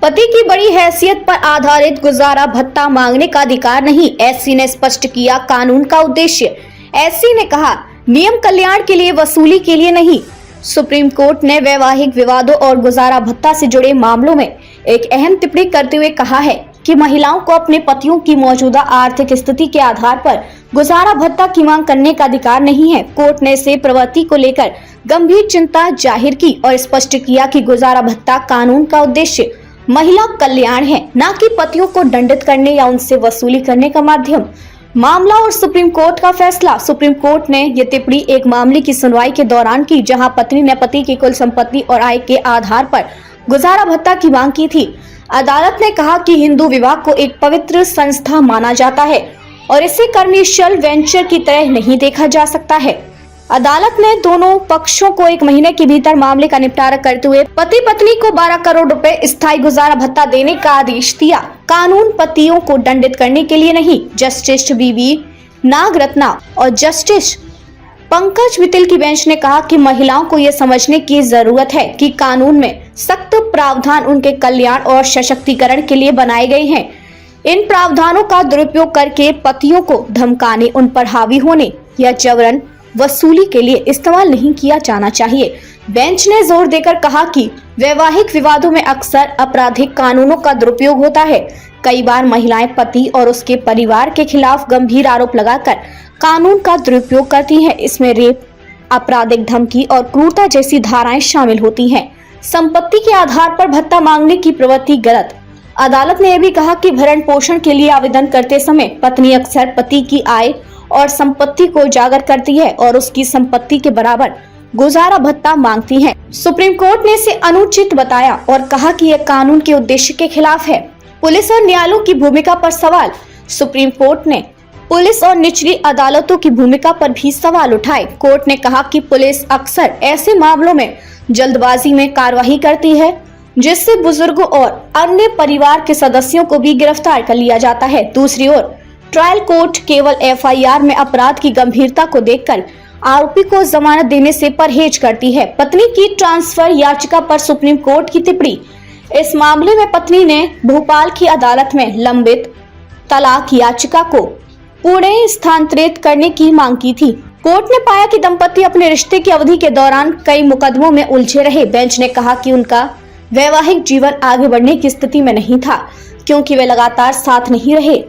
पति की बड़ी हैसियत पर आधारित गुजारा भत्ता मांगने का अधिकार नहीं, एससी ने स्पष्ट किया कानून का उद्देश्य। एससी ने कहा नियम कल्याण के लिए, वसूली के लिए नहीं। सुप्रीम कोर्ट ने वैवाहिक विवादों और गुजारा भत्ता से जुड़े मामलों में एक अहम टिप्पणी करते हुए कहा है कि महिलाओं को अपने पतियों की मौजूदा आर्थिक स्थिति के आधार पर गुजारा भत्ता की मांग करने का अधिकार नहीं है। कोर्ट ने इसे प्रवृत्ति को लेकर गंभीर चिंता जाहिर की और स्पष्ट किया कि गुजारा भत्ता कानून का उद्देश्य महिला कल्याण है, न कि पतियों को दंडित करने या उनसे वसूली करने का माध्यम। मामला और सुप्रीम कोर्ट का फैसला। सुप्रीम कोर्ट ने ये टिप्पणी एक मामले की सुनवाई के दौरान की, जहां पत्नी ने पति की कुल संपत्ति और आय के आधार पर गुजारा भत्ता की मांग की थी। अदालत ने कहा कि हिंदू विवाह को एक पवित्र संस्था माना जाता है और इसे कमर्शियल वेंचर की तरह नहीं देखा जा सकता है। अदालत ने दोनों पक्षों को 1 महीने के भीतर मामले का निपटारा करते हुए पति पत्नी को 12 करोड़ रुपए स्थायी गुजारा भत्ता देने का आदेश दिया। कानून पतियों को दंडित करने के लिए नहीं। जस्टिस बीबी नागरत्ना और जस्टिस पंकज मित्तल की बेंच ने कहा कि महिलाओं को यह समझने की जरूरत है कि कानून में सख्त प्रावधान उनके कल्याण और सशक्तिकरण के लिए बनाए गए हैं। इन प्रावधानों का दुरुपयोग करके पतियों को धमकाने, उन पर हावी होने या जबरन वसूली के लिए इस्तेमाल नहीं किया जाना चाहिए। बेंच ने जोर देकर कहा कि वैवाहिक विवादों में अक्सर आपराधिक कानूनों का दुरुपयोग होता है। कई बार महिलाएं पति और उसके परिवार के खिलाफ गंभीर आरोप लगाकर कानून का दुरुपयोग करती हैं। इसमें रेप, आपराधिक धमकी और क्रूरता जैसी धाराएं शामिल होती हैं। संपत्ति के आधार पर भत्ता मांगने की प्रवृत्ति गलत। अदालत ने यह भी कहा कि भरण पोषण के लिए आवेदन करते समय पत्नी अक्सर पति की आय और संपत्ति को उजागर करती है और उसकी संपत्ति के बराबर गुजारा भत्ता मांगती है। सुप्रीम कोर्ट ने इसे अनुचित बताया और कहा कि यह कानून के उद्देश्य के खिलाफ है। पुलिस और न्यायालयों की भूमिका पर सवाल। सुप्रीम कोर्ट ने पुलिस और निचली अदालतों की भूमिका पर भी सवाल उठाए। कोर्ट ने कहा कि पुलिस अक्सर ऐसे मामलों में जल्दबाजी में कार्रवाई करती है, जिससे बुजुर्गों और अन्य परिवार के सदस्यों को भी गिरफ्तार कर लिया जाता है। दूसरी ओर ट्रायल कोर्ट केवल एफआईआर में अपराध की गंभीरता को देखकर आरोपी को जमानत देने से परहेज करती है। पत्नी की ट्रांसफर याचिका पर सुप्रीम कोर्ट की टिप्पणी। इस मामले में पत्नी ने भोपाल की अदालत में लंबित तलाक याचिका को पुणे स्थानांतरित करने की मांग की थी। कोर्ट ने पाया कि दंपति अपने रिश्ते की अवधि के दौरान कई मुकदमों में उलझे रहे। बेंच ने कहा कि उनका वैवाहिक जीवन आगे बढ़ने की स्थिति में नहीं था, क्योंकि वे लगातार साथ नहीं रहे।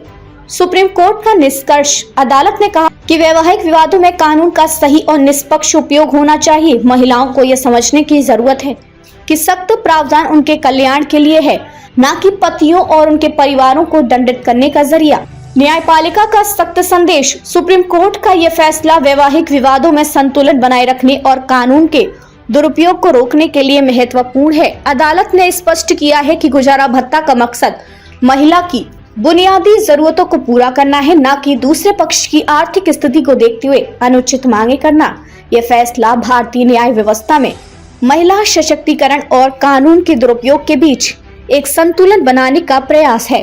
सुप्रीम कोर्ट का निष्कर्ष। अदालत ने कहा कि वैवाहिक विवादों में कानून का सही और निष्पक्ष उपयोग होना चाहिए। महिलाओं को यह समझने की जरूरत है कि सख्त प्रावधान उनके कल्याण के लिए है, न कि पतियों और उनके परिवारों को दंडित करने का जरिया। न्यायपालिका का सख्त संदेश। सुप्रीम कोर्ट का यह फैसला वैवाहिक विवादों में संतुलन बनाए रखने और कानून के दुरुपयोग को रोकने के लिए महत्वपूर्ण है। अदालत ने स्पष्ट किया है कि गुजारा भत्ता का मकसद महिला की बुनियादी जरूरतों को पूरा करना है, न कि दूसरे पक्ष की आर्थिक स्थिति को देखते हुए अनुचित मांगे करना। यह फैसला भारतीय न्याय व्यवस्था में महिला सशक्तिकरण और कानून के दुरुपयोग के बीच एक संतुलन बनाने का प्रयास है।